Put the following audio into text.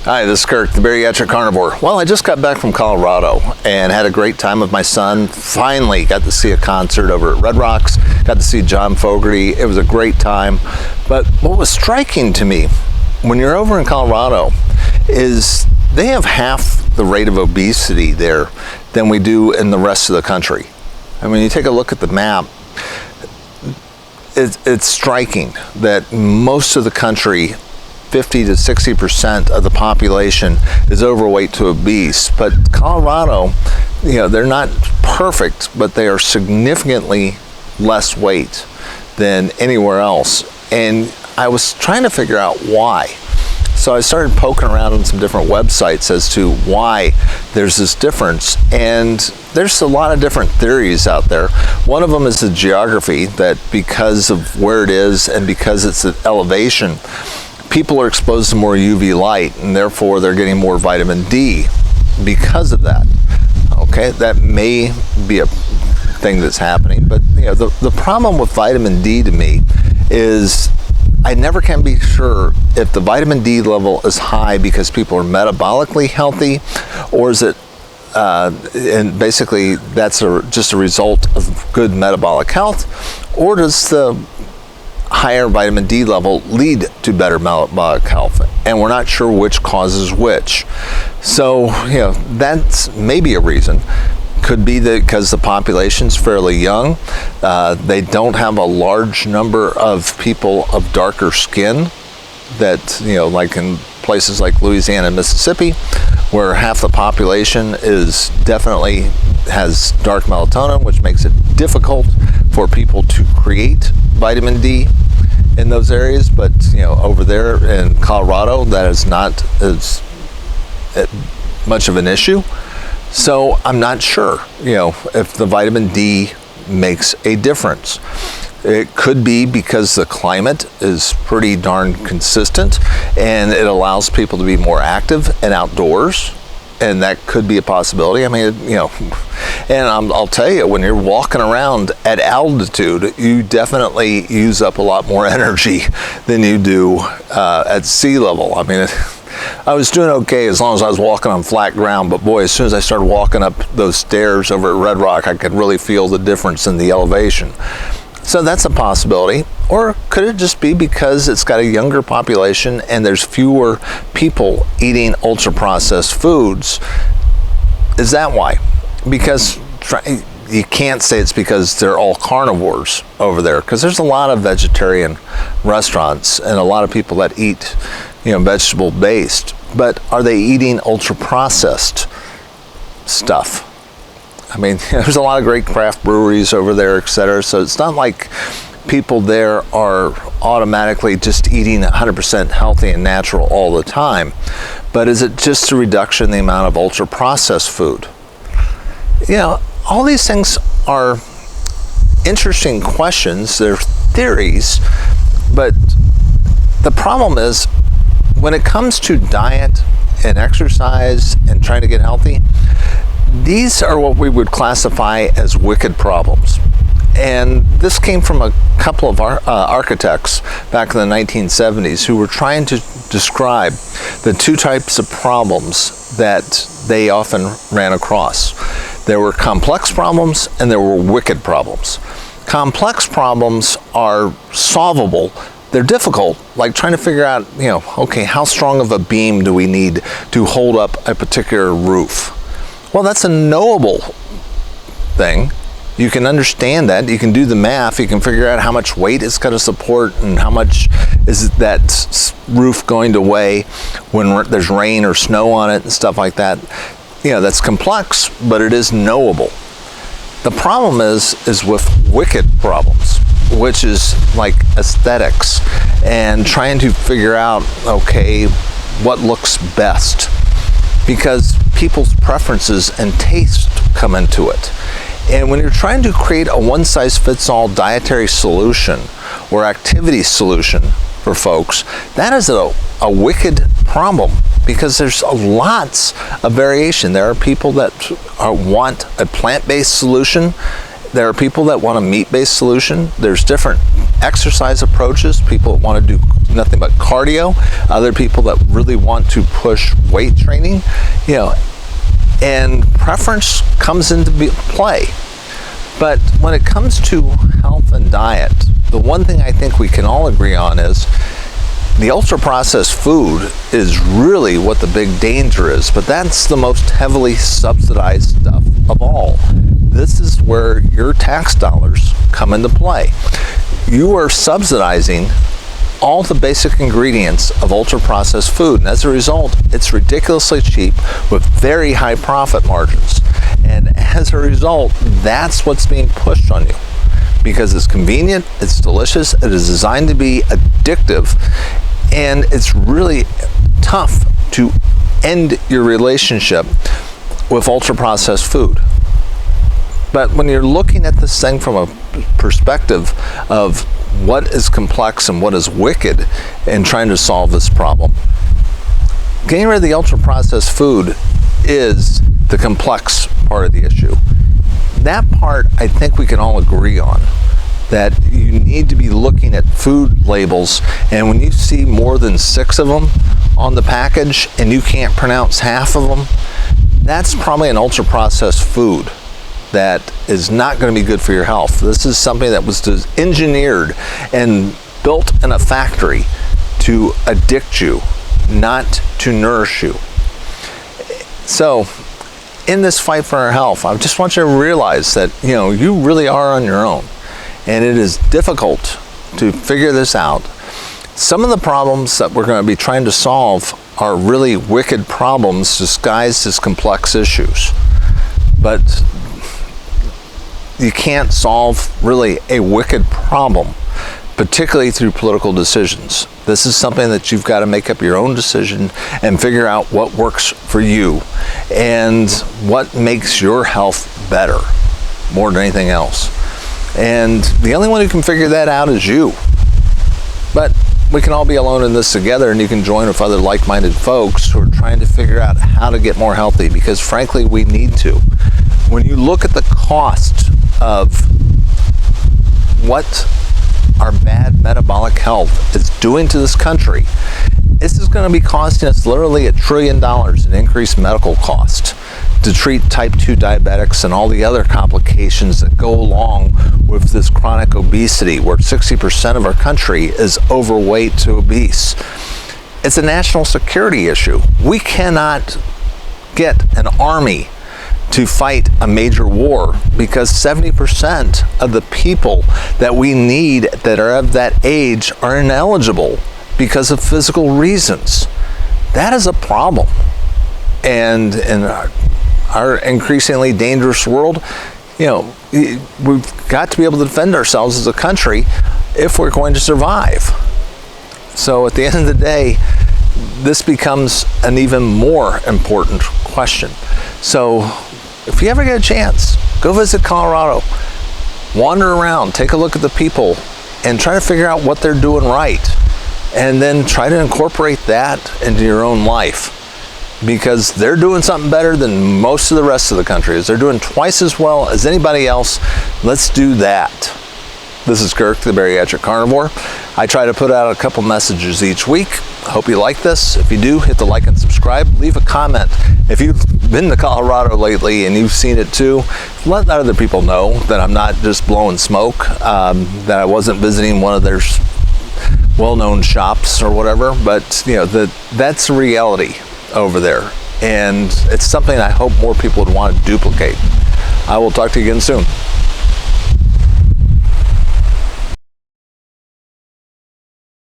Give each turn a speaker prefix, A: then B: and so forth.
A: Hi, this is Kirk, the Bariatric Carnivore. Well, I just got back from Colorado and had a great time with my son. Finally got to see a concert over at Red Rocks, got to see John Fogerty. It was a great time. But what was striking to me when you're over in Colorado is they have half the rate of obesity there than we do in the rest of the country. I mean, you take a look at the map, it's striking that most of the country, 50 to 60% of the population is overweight to obese. But Colorado, they're not perfect, but they are significantly less weight than anywhere else. And I was trying to figure out why. So I started poking around on some different websites as to why there's this difference. And there's a lot of different theories out there. One of them is the geography, that because of where it is and because it's at elevation, people are exposed to more UV light, and therefore they're getting more vitamin D because of that. Okay, that may be a thing that's happening, but the problem with vitamin D to me is I never can be sure if the vitamin D level is high because people are metabolically healthy, or is it and basically that's just a result of good metabolic health, or does the higher vitamin D level lead to better metabolic health, and we're not sure which causes which. So that's maybe a reason. Could be that because the population's fairly young, they don't have a large number of people of darker skin that, like in places like Louisiana and Mississippi, where half the population definitely has dark melatonin, which makes it difficult for people to create vitamin D in those areas. But over there in Colorado, that is not as much of an issue. So I'm not sure, if the vitamin D makes a difference. It could be because the climate is pretty darn consistent and it allows people to be more active and outdoors. And that could be a possibility. I mean, and I'll tell you, when you're walking around at altitude, you definitely use up a lot more energy than you do at sea level. I mean, I was doing okay as long as I was walking on flat ground, but boy, as soon as I started walking up those stairs over at Red Rock, I could really feel the difference in the elevation. So that's a possibility. Or could it just be because it's got a younger population and there's fewer people eating ultra-processed foods? Is that why? Because you can't say it's because they're all carnivores over there, because there's a lot of vegetarian restaurants and a lot of people that eat, vegetable based. But are they eating ultra-processed stuff? I mean, there's a lot of great craft breweries over there, etc. So it's not like people there are automatically just eating 100% healthy and natural all the time. But is it just a reduction in the amount of ultra-processed food? All these things are interesting questions. They're theories. But the problem is, when it comes to diet and exercise and trying to get healthy, these are what we would classify as wicked problems. And this came from a couple of architects back in the 1970s who were trying to describe the two types of problems that they often ran across. There were complex problems and there were wicked problems. Complex problems are solvable. They're difficult, like trying to figure out, okay, how strong of a beam do we need to hold up a particular roof? Well, that's a knowable thing. You can understand that. You can do the math. You can figure out how much weight it's going to support and how much is that roof going to weigh when there's rain or snow on it and stuff like that. That's complex, but it is knowable. The problem is with wicked problems, which is like aesthetics and trying to figure out, okay, what looks best, because people's preferences and taste come into it. And when you're trying to create a one-size-fits-all dietary solution or activity solution for folks, that is a wicked problem, because there's lots of variation. There are people that want a plant-based solution. There are people that want a meat-based solution. There's different exercise approaches, people that want to do nothing but cardio, other people that really want to push weight training, and preference comes into play. But when it comes to health and diet, the one thing I think we can all agree on is the ultra-processed food is really what the big danger is, but that's the most heavily subsidized stuff of all. This is where your tax dollars come into play. You are subsidizing all the basic ingredients of ultra-processed food, and as a result, it's ridiculously cheap with very high profit margins. And as a result, that's what's being pushed on you, because it's convenient, it's delicious, it is designed to be addictive, and it's really tough to end your relationship with ultra-processed food. But when you're looking at this thing from a perspective of what is complex and what is wicked in trying to solve this problem, getting rid of the ultra-processed food is the complex part of the issue. That part I think we can all agree on, that you need to be looking at food labels, and when you see more than 6 of them on the package and you can't pronounce half of them, that's probably an ultra-processed food that is not going to be good for your health. This is something that was engineered and built in a factory to addict you, not to nourish you. So in this fight for our health, I just want you to realize that you really are on your own, and it is difficult to figure this out. Some of the problems that we're going to be trying to solve are really wicked problems disguised as complex issues. But you can't solve really a wicked problem, particularly through political decisions. This is something that you've got to make up your own decision and figure out what works for you and what makes your health better more than anything else. And the only one who can figure that out is you. But we can all be alone in this together, and you can join with other like-minded folks who are trying to figure out how to get more healthy, because frankly, we need to. When you look at the cost of what our bad metabolic health is doing to this country, this is going to be costing us literally $1 trillion in increased medical costs to treat type 2 diabetics and all the other complications that go along with this chronic obesity, where 60% of our country is overweight to obese. It's a national security issue. We cannot get an army to fight a major war because 70% of the people that we need that are of that age are ineligible because of physical reasons. That is a problem. And in our increasingly dangerous world, we've got to be able to defend ourselves as a country if we're going to survive. So at the end of the day, this becomes an even more important question. So if you ever get a chance, go visit Colorado, wander around, take a look at the people, and try to figure out what they're doing right. And then try to incorporate that into your own life, because they're doing something better than most of the rest of the country. They're doing twice as well as anybody else. Let's do that. This is Kirk, the Bariatric Carnivore. I try to put out a couple messages each week. I hope you like this. If you do, hit the like and subscribe. Leave a comment. If you've been to Colorado lately and you've seen it too, let other people know that I'm not just blowing smoke, that I wasn't visiting one of their well-known shops or whatever, but that's a reality over there, and it's something I hope more people would want to duplicate. I will talk to you again soon.